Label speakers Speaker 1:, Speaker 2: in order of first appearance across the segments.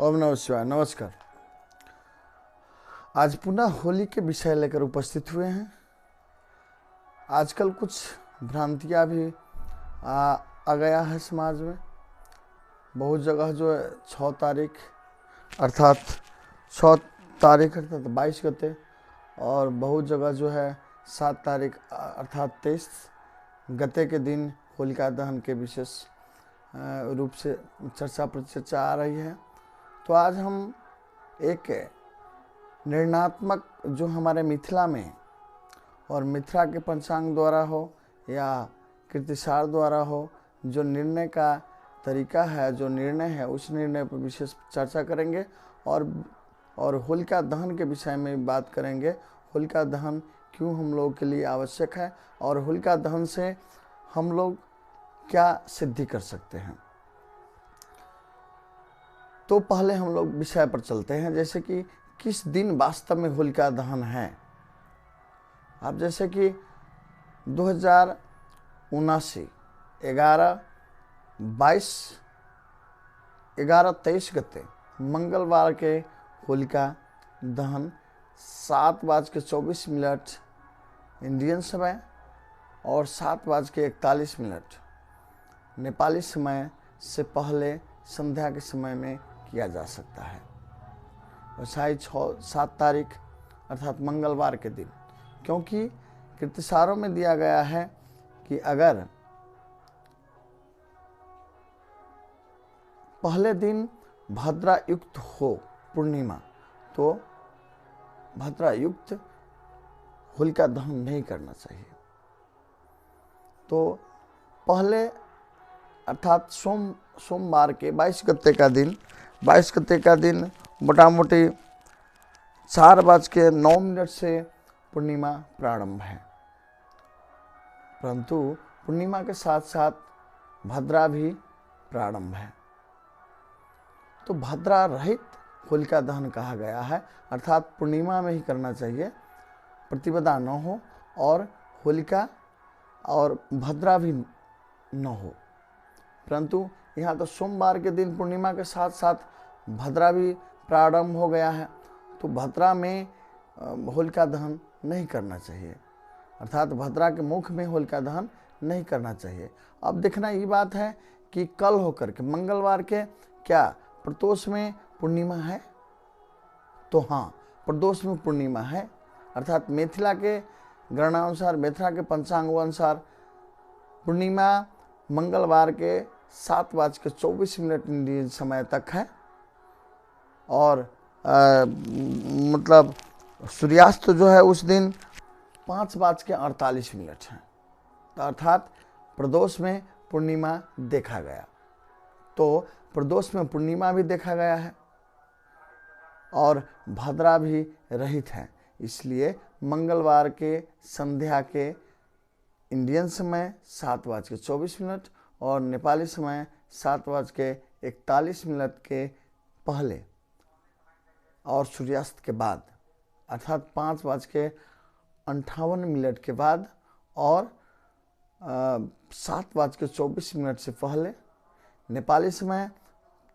Speaker 1: ओम नमः शिवाय। नमस्कार। आज पुनः होली के विषय लेकर उपस्थित हुए हैं। आजकल कुछ भ्रांतियां भी आ गया है समाज में। बहुत जगह जो है 6 तारीख अर्थात 22 गते, और बहुत जगह जो है 7 तारीख अर्थात 23 गते के दिन होलिका दहन के विशेष रूप से चर्चा प्रचर्चा आ रही है। तो आज हम एक निर्णयात्मक जो हमारे मिथिला में और मिथिला के पंचांग द्वारा हो या कृतिसार द्वारा हो, जो निर्णय का तरीका है, जो निर्णय है, उस निर्णय पर विशेष चर्चा करेंगे और होलिका दहन के विषय में बात करेंगे। होलिका दहन क्यों हम लोग के लिए आवश्यक है और होलिका दहन से हम लोग क्या सिद्धि कर सकते हैं। तो पहले हम लोग विषय पर चलते हैं, जैसे कि किस दिन वास्तव में होलिका दहन है। अब जैसे कि 2079 11-23 गते मंगलवार के होलिका दहन 7:24 इंडियन समय और 7:41 नेपाली समय से पहले संध्या के समय में किया जा सकता है। और 7 तारीख अर्थात मंगलवार के दिन, क्योंकि कृतिसारों में दिया गया है कि अगर पहले दिन भद्रा युक्त हो पूर्णिमा, तो भद्रा युक्त होलिका दहन नहीं करना चाहिए। तो पहले अर्थात सोमवार के 22 गते का दिन मोटा मोटी 4:09 से पूर्णिमा प्रारंभ है, परंतु पूर्णिमा के साथ साथ भद्रा भी प्रारंभ है। तो भद्रा रहित होलिका दहन कहा गया है, अर्थात पूर्णिमा में ही करना चाहिए, प्रतिपदा न हो और होलिका और भद्रा भी न हो। परंतु यहाँ तो सोमवार के दिन पूर्णिमा के साथ साथ भद्रा भी प्रारंभ हो गया है, तो भद्रा में होलिका दहन नहीं करना चाहिए, अर्थात भद्रा के मुख में होलिका दहन नहीं करना चाहिए। अब देखना ये बात है कि कल होकर के मंगलवार के क्या प्रदोष में पूर्णिमा है? तो हाँ, प्रदोष में पूर्णिमा है, अर्थात मिथिला के गणनानुसार, मिथिला के पंचांग अनुसार पूर्णिमा मंगलवार के 7:24 इंडियन समय तक है और मतलब सूर्यास्त जो है उस दिन 5:48 है। तो अर्थात प्रदोष में पूर्णिमा देखा गया, तो प्रदोष में पूर्णिमा भी देखा गया है और भद्रा भी रहित है। इसलिए मंगलवार के संध्या के इंडियन समय 7:24 और नेपाली समय 7:41 के पहले और सूर्यास्त के बाद, अर्थात 5:58 के बाद और 7:24 से पहले, नेपाली समय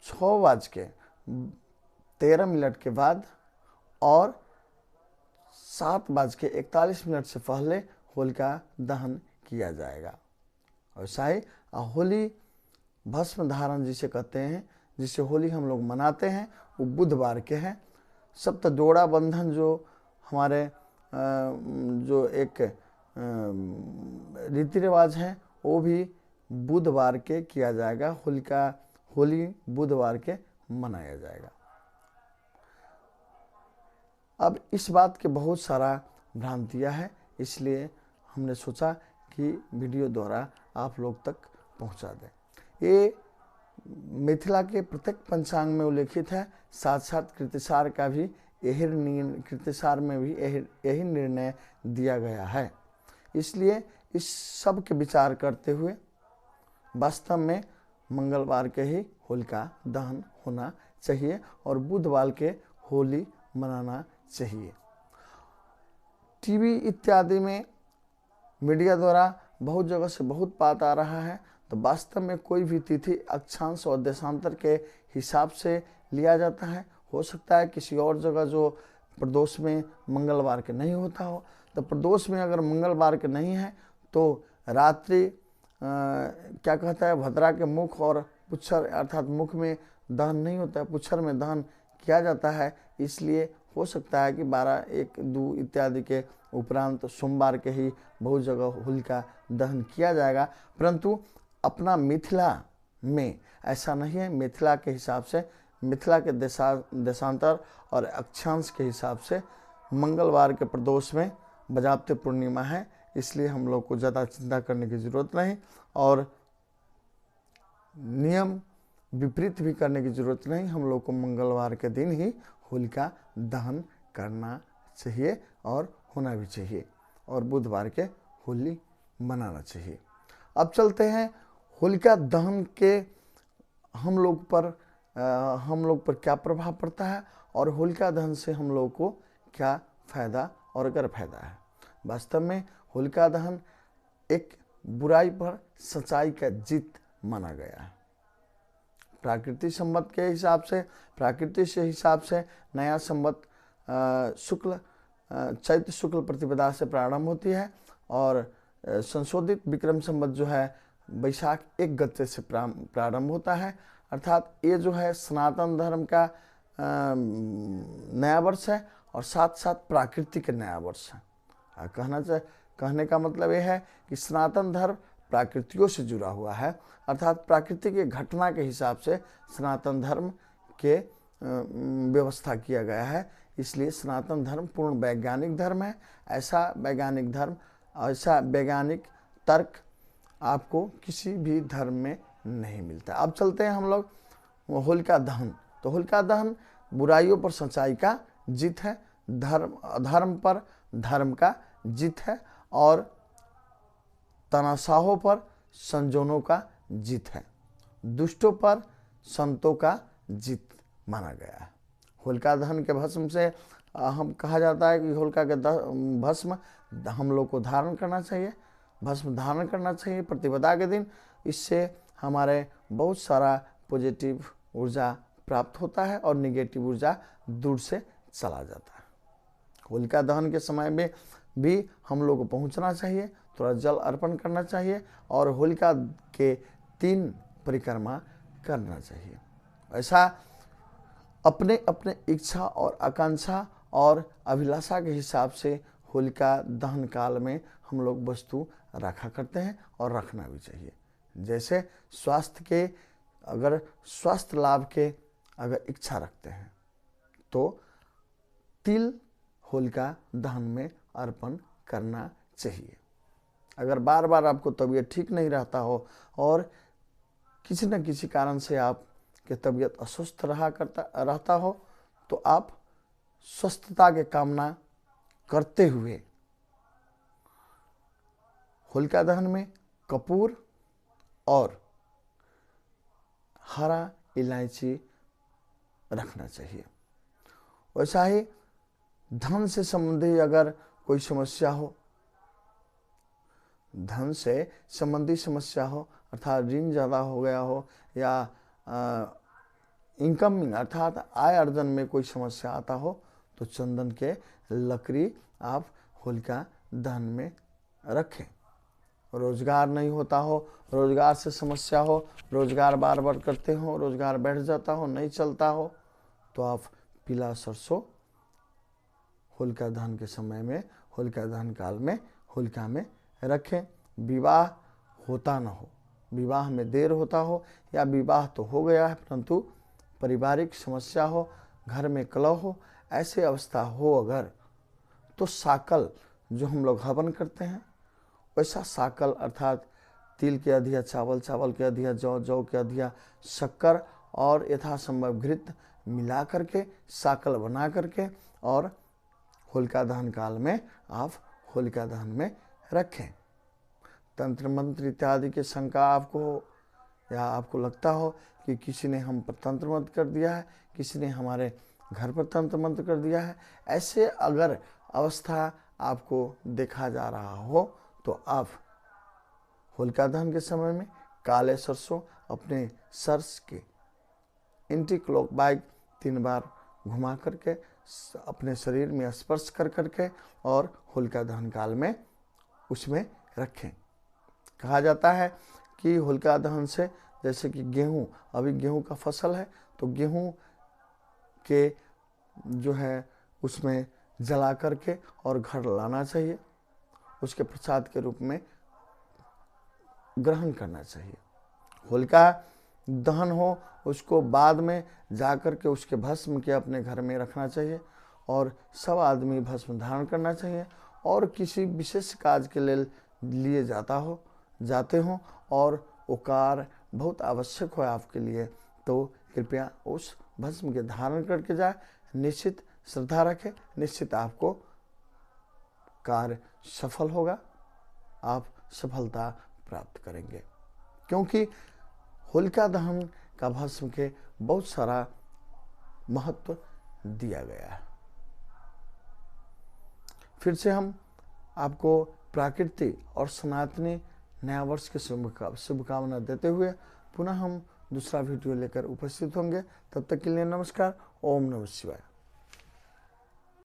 Speaker 1: 6:13 के बाद और 7:41 से पहले होलिका दहन किया जाएगा। और शाही होली भस्म धारण जिसे कहते हैं, जिसे होली हम लोग मनाते हैं, वो बुधवार के हैं। सप्त जोड़ा बंधन जो हमारे जो एक रीति रिवाज है, वो भी बुधवार के किया जाएगा। होली बुधवार के मनाया जाएगा। अब इस बात के बहुत सारा भ्रांतियां हैं, इसलिए हमने सोचा कि वीडियो द्वारा आप लोग तक पहुंचा दें। ये मिथिला के प्रत्येक पंचांग में उल्लेखित है, साथ साथ कृतिसार का भी कृतिसार में भी यही निर्णय दिया गया है। इसलिए इस सब के विचार करते हुए वास्तव में मंगलवार के ही होलिका दहन होना चाहिए और बुधवार के होली मनाना चाहिए। टीवी इत्यादि में मीडिया द्वारा बहुत जगह से बहुत बात आ रहा है, तो वास्तव में कोई भी तिथि अक्षांश और देशांतर के हिसाब से लिया जाता है। हो सकता है किसी और जगह जो प्रदोष में मंगलवार के नहीं होता हो, तो प्रदोष में अगर मंगलवार के नहीं है तो रात्रि क्या कहता है, भद्रा के मुख और पुच्छर अर्थात मुख में दहन नहीं होता है, पुच्छर में दहन किया जाता है। इसलिए हो सकता है कि 12, 1, 2 इत्यादि के उपरांत सोमवार के ही बहुत जगह होलिका दहन किया जाएगा। परंतु अपना मिथिला में ऐसा नहीं है। मिथिला के हिसाब से, मिथिला के देशांतर और अक्षांश के हिसाब से मंगलवार के प्रदोष में बजाबते पूर्णिमा है, इसलिए हम लोग को ज़्यादा चिंता करने की ज़रूरत नहीं और नियम विपरीत भी करने की ज़रूरत नहीं। हम लोग को मंगलवार के दिन ही होलिका दहन करना चाहिए और होना भी चाहिए, और बुधवार के होली मनाना चाहिए। अब चलते हैं होलिका दहन के हम लोग पर क्या प्रभाव पड़ता है और होलिका दहन से हम लोग को क्या फ़ायदा और गैर फायदा है। वास्तव में होलिका दहन एक बुराई पर सच्चाई का जीत माना गया है। प्राकृतिक संवत के हिसाब से, प्राकृतिक से हिसाब से नया संवत चैत्र शुक्ल प्रतिपदा से प्रारंभ होती है और संशोधित विक्रम संवत जो है वैशाख 1 गते से प्रारंभ होता है। अर्थात ये जो है सनातन धर्म का नया वर्ष है और साथ साथ प्राकृतिक नया वर्ष है। कहने का मतलब ये है कि सनातन धर्म प्राकृतियों से जुड़ा हुआ है, अर्थात प्राकृतिक घटना के हिसाब से सनातन धर्म के व्यवस्था किया गया है। इसलिए सनातन धर्म पूर्ण वैज्ञानिक धर्म है। ऐसा वैज्ञानिक धर्म, ऐसा वैज्ञानिक तर्क आपको किसी भी धर्म में नहीं मिलता। अब चलते हैं हम लोग होलिका दहन। तो होलिका दहन बुराइयों पर सच्चाई का जीत है, अधर्म पर धर्म का जीत है और तानाशाहों पर संजोनों का जीत है, दुष्टों पर संतों का जीत माना गया है। होलिका दहन के भस्म से हम कहा जाता है कि होलिका के भस्म हम लोग को धारण करना चाहिए, भस्म धारण करना चाहिए प्रतिपदा के दिन। इससे हमारे बहुत सारा पॉजिटिव ऊर्जा प्राप्त होता है और निगेटिव ऊर्जा दूर से चला जाता है। होलिका दहन के समय में भी हम लोग को पहुंचना चाहिए, थोड़ा जल अर्पण करना चाहिए और होलिका के 3 परिक्रमा करना चाहिए। ऐसा अपने अपने इच्छा और आकांक्षा और अभिलाषा के हिसाब से होलिका दहन काल में हम लोग वस्तु रखा करते हैं और रखना भी चाहिए। जैसे अगर स्वास्थ्य लाभ के अगर इच्छा रखते हैं तो तिल होलिका दहन में अर्पण करना चाहिए। अगर बार बार आपको तबीयत ठीक नहीं रहता हो और किसी न किसी कारण से आपकी तबीयत अस्वस्थ रहता हो तो आप स्वस्थता के कामना करते हुए होलिका दहन में कपूर और हरा इलायची रखना चाहिए। वैसा ही धन से संबंधी अगर कोई समस्या हो, धन से संबंधी समस्या हो अर्थात ऋण ज़्यादा हो गया हो या इनकमिंग अर्थात आय अर्जन में कोई समस्या आता हो तो चंदन के लकड़ी आप होलिका दहन में रखें। रोजगार नहीं होता हो, रोजगार से समस्या हो, रोजगार बार बार करते हो, रोजगार बैठ जाता हो, नहीं चलता हो, तो आप पीला सरसों होलिका दहन के समय में, होलिका दहन काल में होलिका में रखें। विवाह होता न हो, विवाह में देर होता हो या विवाह तो हो गया है परंतु पारिवारिक समस्या हो, घर में कलह हो, ऐसे अवस्था हो अगर, तो साकल जो हम लोग हवन करते हैं वैसा साकल अर्थात तिल के अधिया चावल, चावल के अधिया जौ, जौ के अधिया शक्कर और यथासंभव घृत मिला करके साकल बना करके और होलिका दहन काल में आप होलिका दहन में रखें। तंत्र मंत्र इत्यादि के शंका आपको हो या आपको लगता हो कि किसी ने हम पर तंत्र मंत्र कर दिया है, किसी ने हमारे घर पर तंत्र मंत्र कर दिया है, ऐसे अगर अवस्था आपको देखा जा रहा हो तो आप होलिका दहन के समय में काले सरसों अपने सर्स के एंटी क्लॉकवाइज 3 बार घुमा करके अपने शरीर में स्पर्श कर करके और होलिका दहन काल में उसमें रखें। कहा जाता है कि होलिका दहन से, जैसे कि गेहूं, अभी गेहूं का फसल है तो गेहूं के जो है उसमें जला करके और घर लाना चाहिए, उसके प्रसाद के रूप में ग्रहण करना चाहिए। होलिका दहन हो उसको बाद में जा कर के उसके भस्म के अपने घर में रखना चाहिए और सब आदमी भस्म धारण करना चाहिए। और किसी विशेष कार्य के लिए जाते हो और वो कार्य बहुत आवश्यक हो आपके लिए, तो कृपया उस भस्म के धारण करके जाए। निश्चित श्रद्धा रखें, निश्चित आपको कार्य सफल होगा, आप सफलता प्राप्त करेंगे, क्योंकि होलिका दहन का भस्म के बहुत सारा महत्व दिया गया है। फिर से हम आपको प्राकृति और सनातनी नया वर्ष की शुभकामना देते हुए पुनः हम दूसरा वीडियो लेकर उपस्थित होंगे। तब तक के लिए नमस्कार। ओम नमः शिवाय।